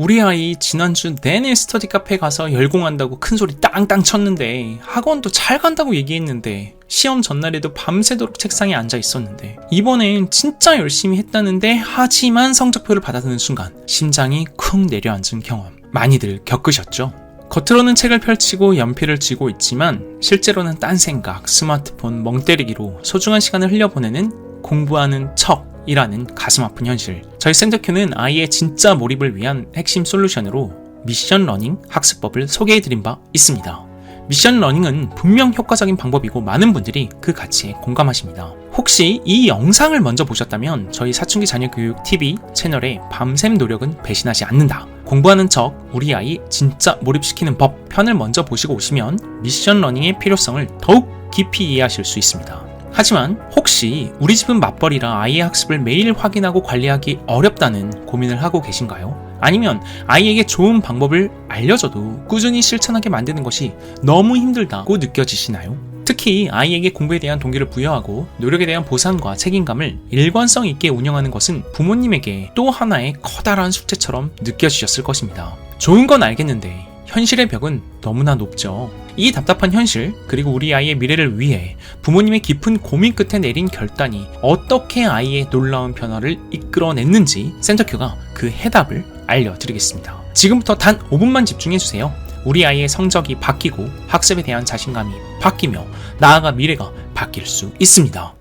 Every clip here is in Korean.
우리 아이 지난주 내내 스터디 카페 가서 열공한다고 큰소리 땅땅 쳤는데, 학원도 잘 간다고 얘기했는데, 시험 전날에도 밤새도록 책상에 앉아 있었는데, 이번엔 진짜 열심히 했다는데 하지만 성적표를 받아드는 순간 심장이 쿵 내려앉은 경험 많이들 겪으셨죠? 겉으로는 책을 펼치고 연필을 쥐고 있지만 실제로는 딴 생각, 스마트폰, 멍 때리기로 소중한 시간을 흘려보내는 공부하는 척이라는 가슴 아픈 현실. 저희 센터큐는 아이의 진짜 몰입을 위한 핵심 솔루션으로 미션 러닝 학습법을 소개해드린 바 있습니다. 미션 러닝은 분명 효과적인 방법이고 많은 분들이 그 가치에 공감하십니다. 혹시 이 영상을 먼저 보셨다면 저희 사춘기 자녀교육 TV 채널에 밤샘 노력은 배신하지 않는다, 공부하는 척 우리 아이 진짜 몰입시키는 법 편을 먼저 보시고 오시면 미션 러닝의 필요성을 더욱 깊이 이해하실 수 있습니다. 하지만 혹시 우리 집은 맞벌이라 아이의 학습을 매일 확인하고 관리하기 어렵다는 고민을 하고 계신가요? 아니면 아이에게 좋은 방법을 알려줘도 꾸준히 실천하게 만드는 것이 너무 힘들다고 느껴지시나요? 특히 아이에게 공부에 대한 동기를 부여하고 노력에 대한 보상과 책임감을 일관성 있게 운영하는 것은 부모님에게 또 하나의 커다란 숙제처럼 느껴지셨을 것입니다. 좋은 건 알겠는데 현실의 벽은 너무나 높죠. 이 답답한 현실, 그리고 우리 아이의 미래를 위해 부모님의 깊은 고민 끝에 내린 결단이 어떻게 아이의 놀라운 변화를 이끌어냈는지 센터큐가 그 해답을 알려드리겠습니다. 지금부터 단 5분만 집중해주세요. 우리 아이의 성적이 바뀌고 학습에 대한 자신감이 바뀌며 나아가 미래가 바뀔 수 있습니다.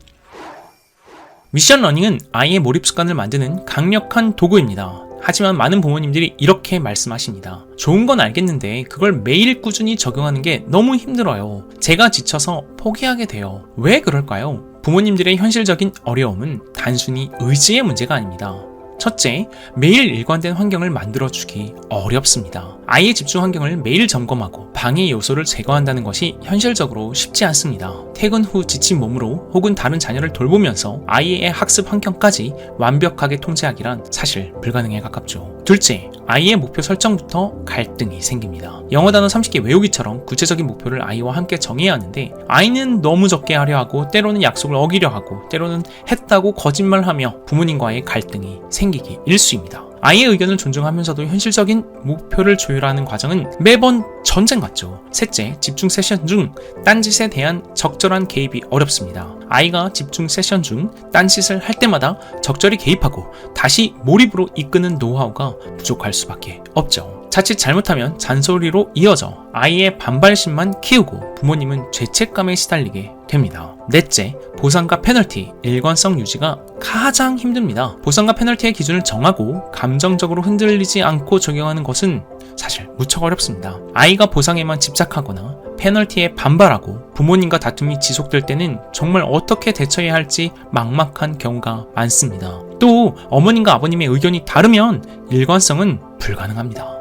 미션 러닝은 아이의 몰입 습관을 만드는 강력한 도구입니다. 하지만 많은 부모님들이 이렇게 말씀하십니다. 좋은 건 알겠는데 그걸 매일 꾸준히 적용하는 게 너무 힘들어요. 제가 지쳐서 포기하게 돼요. 왜 그럴까요? 부모님들의 현실적인 어려움은 단순히 의지의 문제가 아닙니다. 첫째, 매일 일관된 환경을 만들어주기 어렵습니다. 아이의 집중 환경을 매일 점검하고 방해 요소를 제거한다는 것이 현실적으로 쉽지 않습니다. 퇴근 후 지친 몸으로 혹은 다른 자녀를 돌보면서 아이의 학습 환경까지 완벽하게 통제하기란 사실 불가능에 가깝죠. 둘째, 아이의 목표 설정부터 갈등이 생깁니다. 영어 단어 30개 외우기처럼 구체적인 목표를 아이와 함께 정해야 하는데 아이는 너무 적게 하려 하고 때로는 약속을 어기려 하고 때로는 했다고 거짓말하며 부모님과의 갈등이 생기기 일쑤입니다. 아이의 의견을 존중하면서도 현실적인 목표를 조율하는 과정은 매번 전쟁 같죠. 셋째, 집중 세션 중 딴짓에 대한 적절한 개입이 어렵습니다. 아이가 집중 세션 중 딴짓을 할 때마다 적절히 개입하고 다시 몰입으로 이끄는 노하우가 부족할 수밖에 없죠. 자칫 잘못하면 잔소리로 이어져 아이의 반발심만 키우고 부모님은 죄책감에 시달리게 됩니다. 넷째, 보상과 페널티, 일관성 유지가 가장 힘듭니다. 보상과 페널티의 기준을 정하고 감정적으로 흔들리지 않고 적용하는 것은 사실 무척 어렵습니다. 아이가 보상에만 집착하거나 페널티에 반발하고 부모님과 다툼이 지속될 때는 정말 어떻게 대처해야 할지 막막한 경우가 많습니다. 또 어머님과 아버님의 의견이 다르면 일관성은 불가능합니다.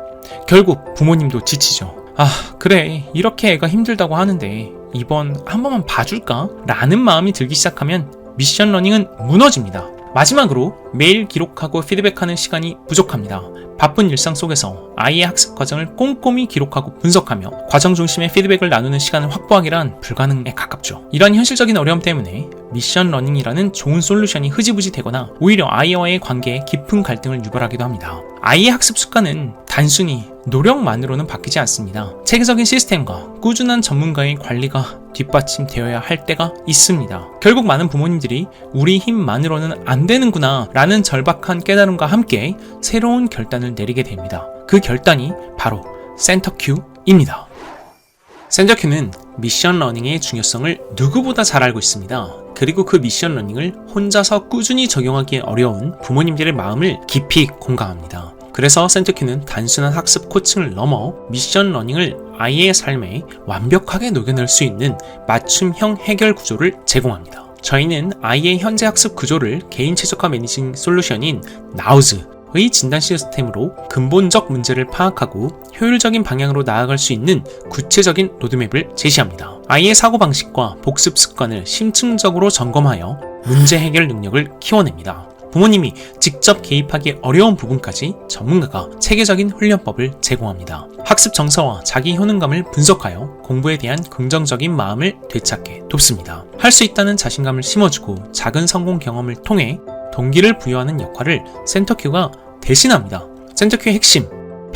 결국 부모님도 지치죠. 그래, 이렇게 애가 힘들다고 하는데 이번 한 번만 봐줄까? 라는 마음이 들기 시작하면 미션 러닝은 무너집니다. 마지막으로 매일 기록하고 피드백하는 시간이 부족합니다. 바쁜 일상 속에서 아이의 학습 과정을 꼼꼼히 기록하고 분석하며 과정 중심의 피드백을 나누는 시간을 확보하기란 불가능에 가깝죠. 이러한 현실적인 어려움 때문에 미션 러닝이라는 좋은 솔루션이 흐지부지 되거나 오히려 아이와의 관계에 깊은 갈등을 유발하기도 합니다. 아이의 학습 습관은 단순히 노력만으로는 바뀌지 않습니다. 체계적인 시스템과 꾸준한 전문가의 관리가 뒷받침되어야 할 때가 있습니다. 결국 많은 부모님들이 우리 힘만으로는 안 되는구나 라는 절박한 깨달음과 함께 새로운 결단을 내리게 됩니다. 그 결단이 바로 센터큐입니다. 센터큐는 미션 러닝의 중요성을 누구보다 잘 알고 있습니다. 그리고 그 미션 러닝을 혼자서 꾸준히 적용하기 어려운 부모님들의 마음을 깊이 공감합니다. 그래서 센터큐는 단순한 학습 코칭을 넘어 미션 러닝을 아이의 삶에 완벽하게 녹여낼 수 있는 맞춤형 해결 구조를 제공합니다. 저희는 아이의 현재 학습 구조를 개인 최적화 매니징 솔루션인 나우즈의 진단 시스템으로 근본적 문제를 파악하고 효율적인 방향으로 나아갈 수 있는 구체적인 로드맵을 제시합니다. 아이의 사고방식과 복습 습관을 심층적으로 점검하여 문제 해결 능력을 키워냅니다. 부모님이 직접 개입하기 어려운 부분까지 전문가가 체계적인 훈련법을 제공합니다. 학습 정서와 자기 효능감을 분석하여 공부에 대한 긍정적인 마음을 되찾게 돕습니다. 할 수 있다는 자신감을 심어주고 작은 성공 경험을 통해 동기를 부여하는 역할을 센터큐가 대신합니다. 센터큐의 핵심,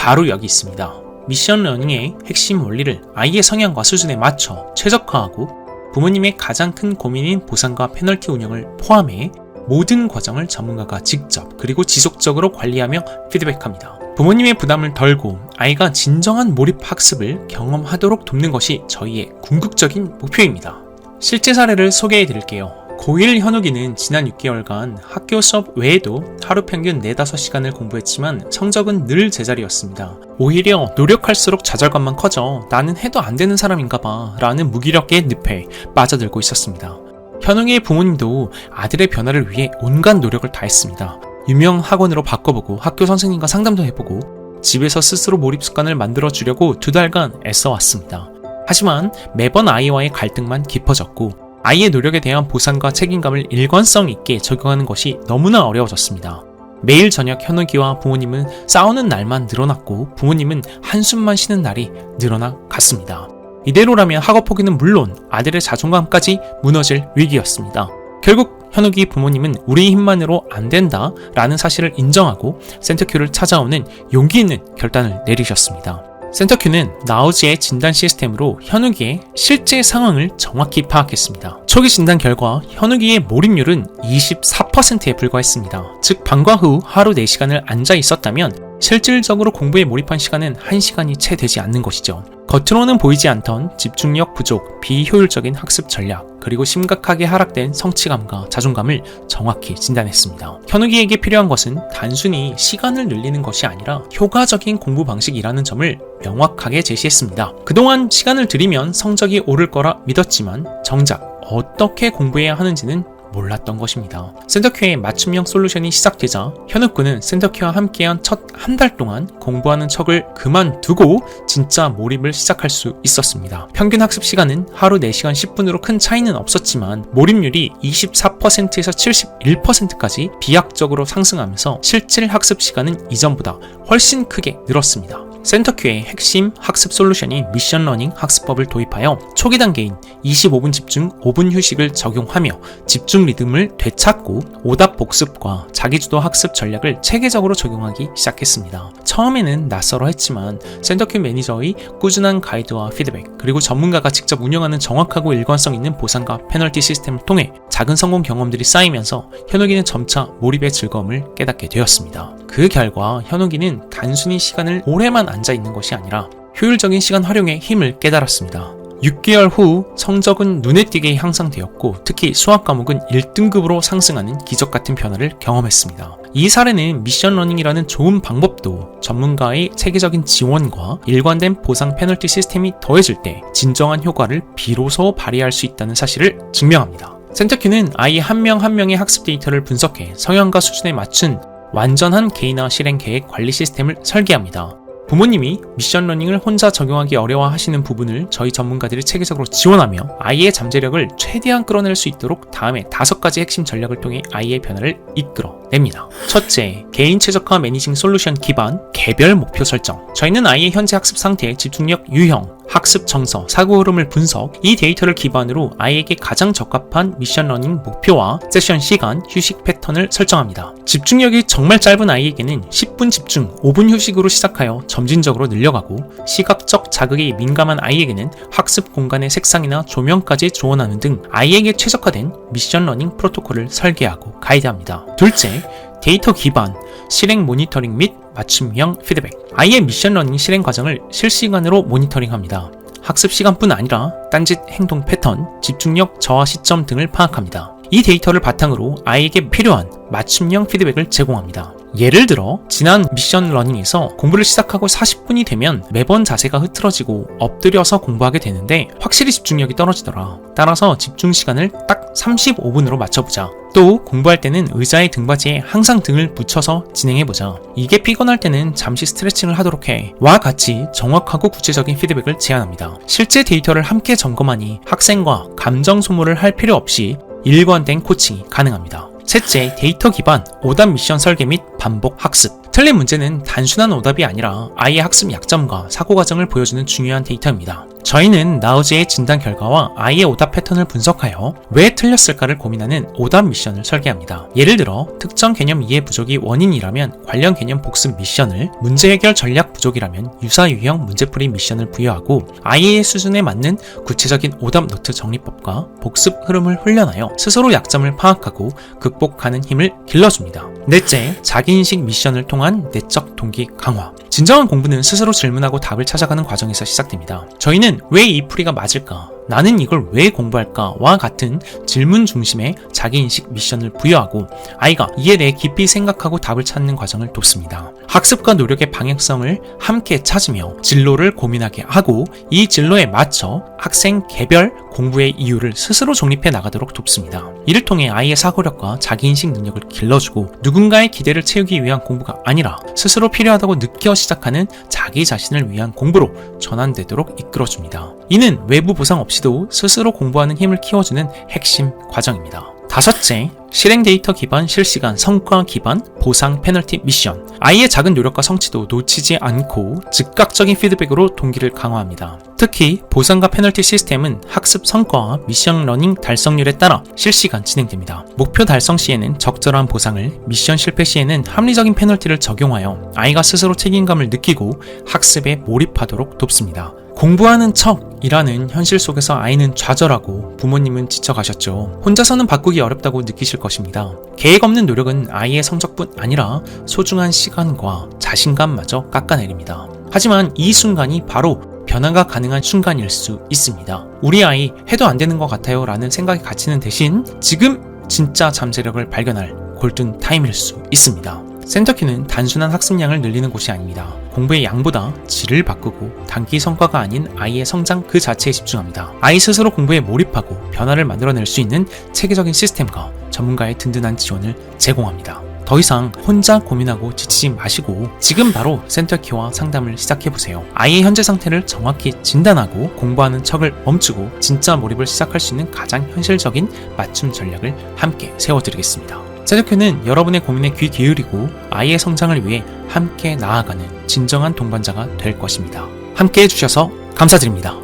바로 여기 있습니다. 미션 러닝의 핵심 원리를 아이의 성향과 수준에 맞춰 최적화하고 부모님의 가장 큰 고민인 보상과 페널티 운영을 포함해 모든 과정을 전문가가 직접 그리고 지속적으로 관리하며 피드백합니다. 부모님의 부담을 덜고 아이가 진정한 몰입 학습을 경험하도록 돕는 것이 저희의 궁극적인 목표입니다. 실제 사례를 소개해 드릴게요. 고1 현욱이는 지난 6개월간 학교 수업 외에도 하루 평균 4-5시간을 공부했지만 성적은 늘 제자리였습니다. 오히려 노력할수록 좌절감만 커져 나는 해도 안 되는 사람인가 봐 라는 무기력의 늪에 빠져들고 있었습니다. 현욱이의 부모님도 아들의 변화를 위해 온갖 노력을 다했습니다. 유명 학원으로 바꿔보고 학교 선생님과 상담도 해보고 집에서 스스로 몰입 습관을 만들어주려고 2달간 애써왔습니다. 하지만 매번 아이와의 갈등만 깊어졌고 아이의 노력에 대한 보상과 책임감을 일관성 있게 적용하는 것이 너무나 어려워졌습니다. 매일 저녁 현욱이와 부모님은 싸우는 날만 늘어났고 부모님은 한숨만 쉬는 날이 늘어나 갔습니다. 이대로라면 학업 포기는 물론 아들의 자존감까지 무너질 위기였습니다. 결국 현욱이 부모님은 우리 힘만으로 안 된다 라는 사실을 인정하고 센터큐를 찾아오는 용기 있는 결단을 내리셨습니다. 센터큐는 나우지의 진단 시스템으로 현욱이의 실제 상황을 정확히 파악했습니다. 초기 진단 결과 현욱이의 몰입률은 24%에 불과했습니다. 즉 방과 후 하루 4시간을 앉아 있었다면 실질적으로 공부에 몰입한 시간은 1시간이 채 되지 않는 것이죠. 겉으로는 보이지 않던 집중력 부족, 비효율적인 학습 전략, 그리고 심각하게 하락된 성취감과 자존감을 정확히 진단했습니다. 현욱이에게 필요한 것은 단순히 시간을 늘리는 것이 아니라 효과적인 공부 방식이라는 점을 명확하게 제시했습니다. 그동안 시간을 들이면 성적이 오를 거라 믿었지만 정작 어떻게 공부해야 하는지는 몰랐던 것입니다. 센터큐의 맞춤형 솔루션이 시작되자 현욱군은 센터큐와 함께한 첫 한 달 동안 공부하는 척을 그만두고 진짜 몰입을 시작할 수 있었습니다. 평균 학습 시간은 하루 4시간 10분으로 큰 차이는 없었지만 몰입률이 24%에서 71%까지 비약적으로 상승하면서 실질 학습 시간은 이전보다 훨씬 크게 늘었습니다. 센터큐의 핵심 학습 솔루션인 미션 러닝 학습법을 도입하여 초기 단계인 25분 집중, 5분 휴식을 적용하며 집중 리듬을 되찾고 오답 복습과 자기주도 학습 전략을 체계적으로 적용하기 시작했습니다. 처음에는 낯설어 했지만 센터큐 매니저의 꾸준한 가이드와 피드백, 그리고 전문가가 직접 운영하는 정확하고 일관성 있는 보상과 페널티 시스템을 통해 작은 성공 경험들이 쌓이면서 현욱이는 점차 몰입의 즐거움을 깨닫게 되었습니다. 그 결과 현욱이는 단순히 시간을 오래만 앉아 있는 것이 아니라 효율적인 시간 활용의 힘을 깨달았습니다. 6개월 후 성적은 눈에 띄게 향상되었고 특히 수학 과목은 1등급으로 상승하는 기적같은 변화를 경험했습니다. 이 사례는 미션 러닝이라는 좋은 방법도 전문가의 체계적인 지원과 일관된 보상 페널티 시스템이 더해질 때 진정한 효과를 비로소 발휘할 수 있다는 사실을 증명합니다. 센터큐는 아이 한 명 한 명의 학습 데이터를 분석해 성향과 수준에 맞춘 완전한 개인화 실행 계획 관리 시스템을 설계합니다. 부모님이 미션 러닝을 혼자 적용하기 어려워하시는 부분을 저희 전문가들이 체계적으로 지원하며 아이의 잠재력을 최대한 끌어낼 수 있도록 다음에 5가지 핵심 전략을 통해 아이의 변화를 이끌어냅니다. 첫째, 개인 최적화 매니징 솔루션 기반 개별 목표 설정. 저희는 아이의 현재 학습 상태, 집중력 유형, 학습 정서, 사고 흐름을 분석, 이 데이터를 기반으로 아이에게 가장 적합한 미션 러닝 목표와 세션 시간, 휴식 패턴을 설정합니다. 집중력이 정말 짧은 아이에게는 10분 집중, 5분 휴식으로 시작하여 점진적으로 늘려가고 시각적 자극에 민감한 아이에게는 학습 공간의 색상이나 조명까지 조언하는 등 아이에게 최적화된 미션 러닝 프로토콜을 설계하고 가이드합니다. 둘째, 데이터 기반 실행 모니터링 및 맞춤형 피드백. 아이의 미션 러닝 실행 과정을 실시간으로 모니터링합니다. 학습 시간뿐 아니라 딴짓 행동 패턴, 집중력 저하 시점 등을 파악합니다. 이 데이터를 바탕으로 아이에게 필요한 맞춤형 피드백을 제공합니다. 예를 들어 지난 미션 러닝에서 공부를 시작하고 40분이 되면 매번 자세가 흐트러지고 엎드려서 공부하게 되는데 확실히 집중력이 떨어지더라. 따라서 집중 시간을 딱 35분으로 맞춰보자. 또 공부할 때는 의자의 등받이에 항상 등을 붙여서 진행해보자. 이게 피곤할 때는 잠시 스트레칭을 하도록 해. 와 같이 정확하고 구체적인 피드백을 제안합니다. 실제 데이터를 함께 점검하니 학생과 감정 소모를 할 필요 없이 일관된 코칭이 가능합니다. 셋째, 데이터 기반 오답 미션 설계 및 반복 학습. 틀린 문제는 단순한 오답이 아니라 아이의 학습 약점과 사고 과정을 보여주는 중요한 데이터입니다. 저희는 나우지의 진단 결과와 아이의 오답 패턴을 분석하여 왜 틀렸을까를 고민하는 오답 미션을 설계합니다. 예를 들어 특정 개념 이해 부족이 원인이라면 관련 개념 복습 미션을, 문제 해결 전략 부족이라면 유사 유형 문제풀이 미션을 부여하고 아이의 수준에 맞는 구체적인 오답 노트 정리법과 복습 흐름을 훈련하여 스스로 약점을 파악하고 극복하는 힘을 길러줍니다. 넷째, 자기인식 미션을 통한 내적 동기 강화. 진정한 공부는 스스로 질문하고 답을 찾아가는 과정에서 시작됩니다. 저희는 왜 이 풀이가 맞을까? 나는 이걸 왜 공부할까? 와 같은 질문 중심의 자기인식 미션을 부여하고 아이가 이에 대해 깊이 생각하고 답을 찾는 과정을 돕습니다. 학습과 노력의 방향성을 함께 찾으며 진로를 고민하게 하고 이 진로에 맞춰 학생 개별 공부의 이유를 스스로 정립해 나가도록 돕습니다. 이를 통해 아이의 사고력과 자기인식 능력을 길러주고 누군가의 기대를 채우기 위한 공부가 아니라 스스로 필요하다고 느껴 시작하는 자기 자신을 위한 공부로 전환되도록 이끌어줍니다. 이는 외부 보상 없이도 스스로 공부하는 힘을 키워주는 핵심 과정입니다. 다섯째, 실행 데이터 기반 실시간 성과 기반 보상 페널티 미션. 아이의 작은 노력과 성취도 놓치지 않고 즉각적인 피드백으로 동기를 강화합니다. 특히 보상과 페널티 시스템은 학습 성과와 미션 러닝 달성률에 따라 실시간 진행됩니다. 목표 달성 시에는 적절한 보상을, 미션 실패 시에는 합리적인 페널티를 적용하여 아이가 스스로 책임감을 느끼고 학습에 몰입하도록 돕습니다. 공부하는 척이라는 현실 속에서 아이는 좌절하고 부모님은 지쳐가셨죠. 혼자서는 바꾸기 어렵다고 느끼실 것입니다. 계획 없는 노력은 아이의 성적뿐 아니라 소중한 시간과 자신감마저 깎아내립니다. 하지만 이 순간이 바로 변화가 가능한 순간일 수 있습니다. 우리 아이 해도 안 되는 것 같아요 라는 생각이 갇히는 대신 지금 진짜 잠재력을 발견할 골든 타임일 수 있습니다. 센터큐는 단순한 학습량을 늘리는 곳이 아닙니다. 공부의 양보다 질을 바꾸고 단기 성과가 아닌 아이의 성장 그 자체에 집중합니다. 아이 스스로 공부에 몰입하고 변화를 만들어낼 수 있는 체계적인 시스템과 전문가의 든든한 지원을 제공합니다. 더 이상 혼자 고민하고 지치지 마시고 지금 바로 센터큐와 상담을 시작해보세요. 아이의 현재 상태를 정확히 진단하고 공부하는 척을 멈추고 진짜 몰입을 시작할 수 있는 가장 현실적인 맞춤 전략을 함께 세워드리겠습니다. 센터큐는 여러분의 고민에 귀 기울이고 아이의 성장을 위해 함께 나아가는 진정한 동반자가 될 것입니다. 함께 해주셔서 감사드립니다.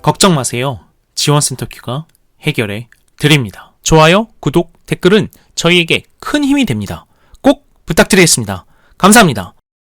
걱정 마세요. 지원센터큐가 해결해 드립니다. 좋아요, 구독, 댓글은 저희에게 큰 힘이 됩니다. 꼭 부탁드리겠습니다. 감사합니다.